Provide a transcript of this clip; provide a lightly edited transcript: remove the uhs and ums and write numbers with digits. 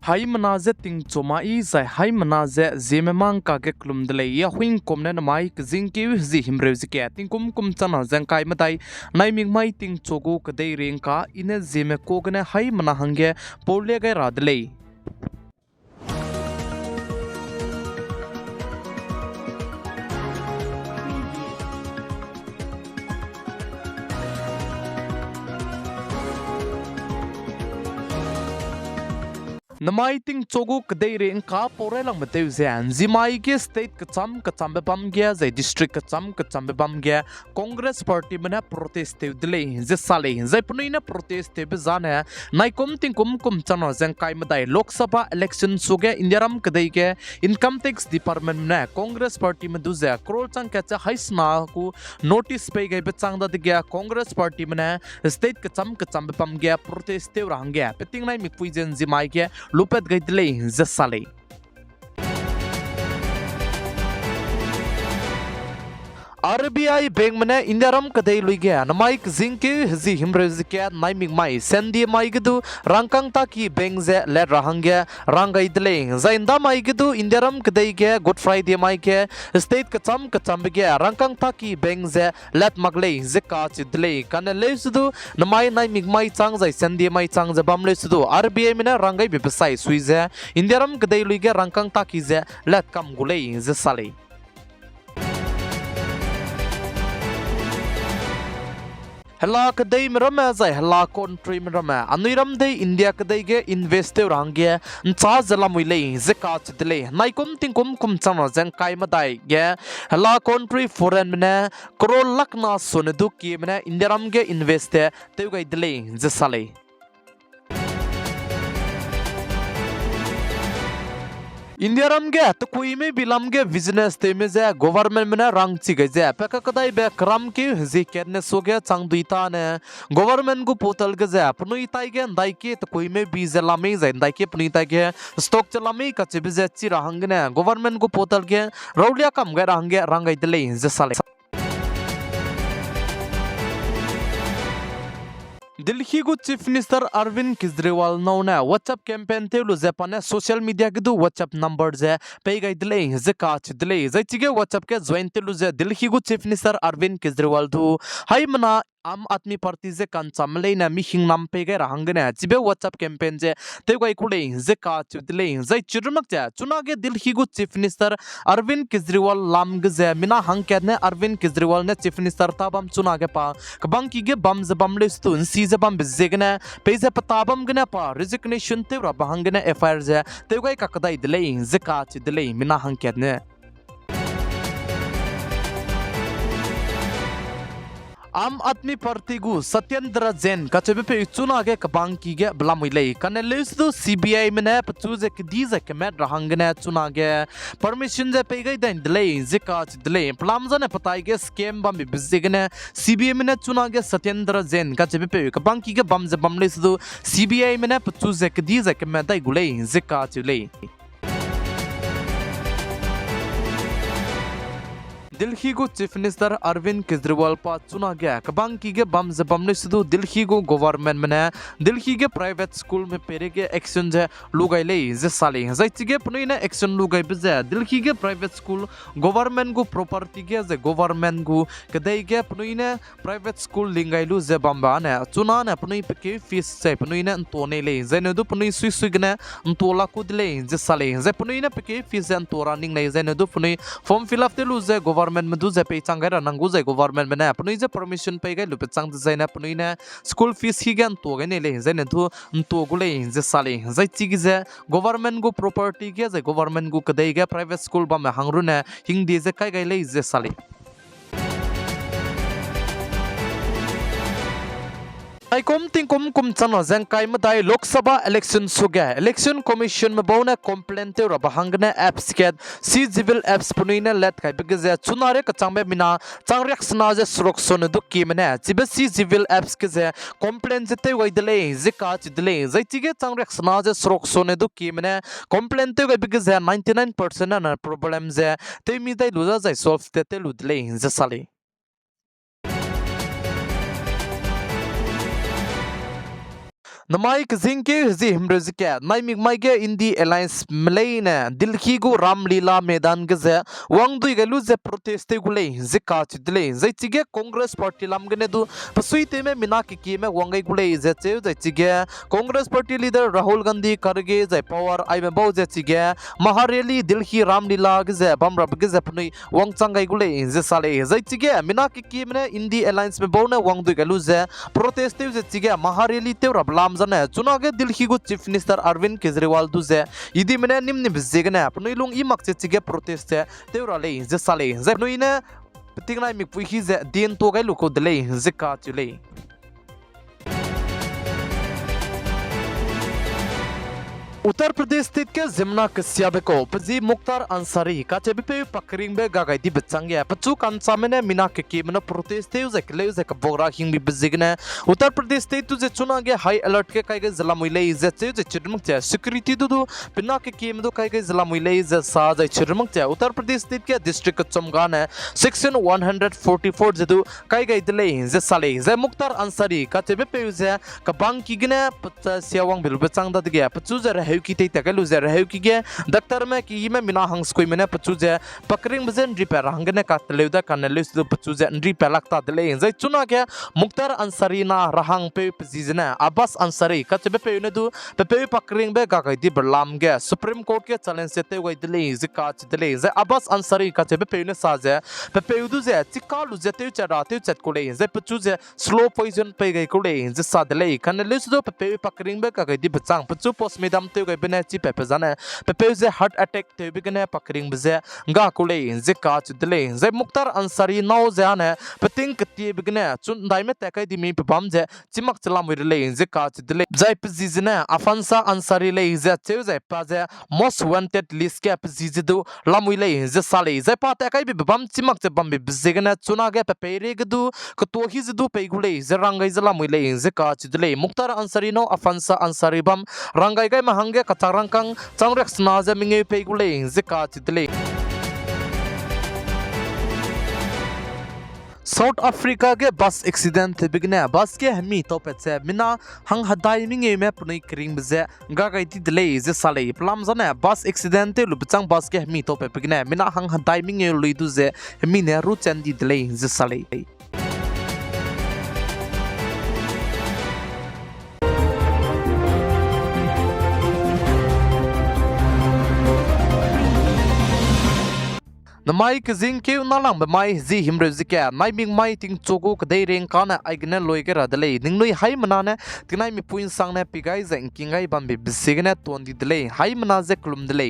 Hai manaze ting choma I zai hai manaze Zeme mang ka ke klum dele ya huing komne na mai kzing ki zi himre zi ke ting kum chana zang kai matai nai ming mai ting chogo ka dei reng ka ine Zeme ko gane hai mana hange pole ga ra dele Namai ting chogu kadai re inka pore lang mateu zan zimai ke state kacham be bam gya zai district kacham be bam gya Congress party mana protest te dile ze sale zai punoi na protest te be zana nai kum chana zang kai madai Lok Sabha election suge indiaram kadai ke income tax department na Congress party ma duza krol chang ka cha haisna ku notice pe gai be chang da gya Congress party mana state kacham be bam gya protest te rang gya peting nai mi puijen zimai ke lupet gaidle zasale RBI bank mane indiaram kadai luige namai zinki hzi himrez ke nai ming mai sendi mai gidu rangkang ta ki bank ze le rahangya rangai dle zainda mai gidu indiaram kadai ke good friday mai ke state kacham ge rangkang ta ki bank ze let magle ze ka chidle kan le sudu namai nai ming mai chang zai sendi mai chang ze bam le sudu RBI mine rangai bibsai suize indiaram kadai luige rangkang ta ki ze let kam gulei ze sale Hela kadai mirama zai hela country mirama anuiram de India kadai ge investe range ncha zala muile zeka chidle naikum tingkum chana jang kai madai ge hela country foreign mena crore lakna sonedu ki mena indiaram ge investe te gai dile zesale Indiaram ge to kuame bilam ge business te me ze government mena rang chi ge ze peka kadai be kram ki zi kerne so ge chang duita ne government gu portal ge ze apnui tai ge dai ke to kuame bi ze lame ze dai ke pnui tai ge stock chalame ka che bi ze chi rahang ne government gu portal ge raulia kam ge rang ge rangai dele ze sale Delhi gu Chief Minister Arvind Kejriwal nauna WhatsApp campaign te lu Japan social media gidu WhatsApp number je pay gai dile je ka chidle zai chige WhatsApp ke join te lu je Delhi gu Chief Minister Arvind Kejriwal du hai mana Am Admi Party je kan chamle na mi hingnam pe gai rahangane chibe WhatsApp campaign je te gai kule je ka chidle zai chirmak ja chuna ge Delhi gu Chief Minister Arvind Kejriwal lam ge je mina hang ke ne Arvind Kejriwal ne Chief Minister tabam chuna ge pa kabang ki ge bam je bam le stu si bam bizegna peze patabam gna pa resignation te ra bahangna FIR je te gai kakadai dile zeka chi dile mina hanketne Am Admi Party gu Satyendra Jain ka chebe pe chuna ge kabang ki ge blamile kan list do CBI mena pchu je kdi je kemet rahangna chuna ge permission je pe gai den delay zika delay plam jane patai ge scam bam bizigna CBI mena chuna ge Satyendra Jain ka chebe pe kabang ki ge bam je bam list do CBI mena pchu je kdi je kemet dai gule zika chule Delhi gu Chief Minister Arvind Kejriwal pa chuna gya kabang ki ge bam je bam ne sidu Delhi gu government mena Delhi ge private school me pere ge action je lugai le je sale zai chige pnoi na action lugai beja Delhi ge private school government gu property ge je government gu kadai ge pnoi na private school lingai lu je bamba na chuna na pnoi pe ke fees je pnoi na to ne le je ne du pnoi sui gna to la ku dile je sale je pnoi na pe ke fees an to running le je ne du pnoi form fill up te lu je government madu je pe changai ra nangu je government mena apnui je permission pe gai lupe chang je na apnui na school fees hi gan to gai ne le je ne thu to gule je sale je chi ge government go property ge je government go kadai ge private school ba me hangru na hing de je kai gai le je sale ai kum chano jang kai madai Lok Sabha election suge election commission me bona complaint te ra bahangna apps ke si civil apps punina let kai bege je chunare ka changbe mina changrek sna je surok son du ki mena chibe si civil apps ke je complaint te wai dele je ka chi dele jai chige changrek sna je surok son du ki mena complaint te wai bege je 99% na problem je te mi dai luza jai solve te lu dele je sale Namai kazing ke zi himrezi ke nai mig mai ge indi alliance mlei ne dilhi go ramlila medan ge ze wangdui ge lu ze protest gu lei ze ka chidle zai chige congress party lam ge ne du pasui te me mina ki me wangai gu lei ze che zai chige congress party leader rahul gandhi karge zai power ai me bo ze chige mahareli dilhi ramlila ge ze bamra ge ze pnui wang changai gu lei ze sale zai chige mina ki me indi alliance me bo ne wangdui ge lu ze protest te ze chige mahareli te rablam jane chunage dilhi go chief minister arvind kejriwal du je idi mene nimni bizegane apnoi lung I makche chige protest te teura le je sale je noi ne tingnai mi pui hi je din to gai luko dele je ka chule Uttar Pradesh स्थित के जिमना कस्याबे को पजी मुख्तार अंसारी का चेबी पे पकरिंग बे गागाई दी बच्चंगे पचू कांसा में मिना के की मना protest थे उसे कले उसे कबोरा हिंग भी बजिगने उत्तर प्रदेश स्थित तुझे चुना गया हाई अलर्ट के काई गए जिला मुइले इज्जत से उसे चिरमक चे सिक्योरिटी दो पिना के की मदो काई गए जिला मुइले इज्जत साज चिरमक चे उत्तर प्रदेश स्थित के डिस्ट्रिक्ट चमगान है सेक्शन 144 जदु काई गए दिले इज्जत साले जे मुख्तार अंसारी का चेबी पे उसे कबांग की गने पच्चा सियावांग बिल बचांग दा गया पचू जरा की ते तकलु जे रहु की गे दक्तर में की में मिना हंस कोई मैंने पचू जे पकरिंग बजन रिपेयर हंगने का तलेदा कनले सु पचू जे रिपेयर लगता दले जे चुना के मुख्तार अंसारी ना रहंग पे पजीजना अब्बास अंसारी का चबे पे ने दु पे पकरिंग बे का दी बरलाम गे सुप्रीम कोर्ट के चैलेंज से ते गई दले जे का दले जे अब्बास अंसारी का चबे पे ने साजे पे दु जे चिका लु जे ते चरा ते चत को ले जे पचू जे स्लो पॉइजन पे गई को ले जे सादले कनले सु पे पकरिंग बे का दी बचांग पचू पोस्ट में दम ते बने ची पेpe जाने पेpe जे हार्ट अटैक ते बिगने पकरिंग बजे गा कुले जे का चदले जे मुख्तार अंसारी नौ जाने पतिंग कति बिगने चुन दाई में तकै दिमी पबम जे चिमक चला मुरले जे का चदले जय पजिजने अफांसा अंसारी ले जे चे जे पाजे मोस्ट वांटेड लिस्ट के पजिजदु लामुले जे साले जे पा तकै बम चिमक जे बम बिजगने चुना गे पेpe रे गदु कतो ही जदु पेगुले जे रंगाई जला मुले जे का चदले मुख्तार अंसारी नो अफांसा अंसारी बम रंगाई गे महंगे कचारंकंग चांगरेक्स नाजे मिंगे पेगुले जिका चिदले साउथ अफ्रीका के बस एक्सीडेंट थे बिगने बस के हमी तो पेचे मिना हंग हदाई मिंगे में पुनई करिंग बजे गागाई ती दले जे साले प्लाम जने बस एक्सीडेंट ते लुबचंग बस के हमी तो पे बिगने मिना हंग हदाई मिंगे लुइदु जे हमी ने रु चंदी दले जे साले Namai kazing ke unalang bamai zi himrezike nai ming mai ting chogo kadai reng kana aigne loige radale ningnoi hai manane tinai mi puin sangne pigai zeng kingai bambi bisigne tondi dele hai manaze klum dele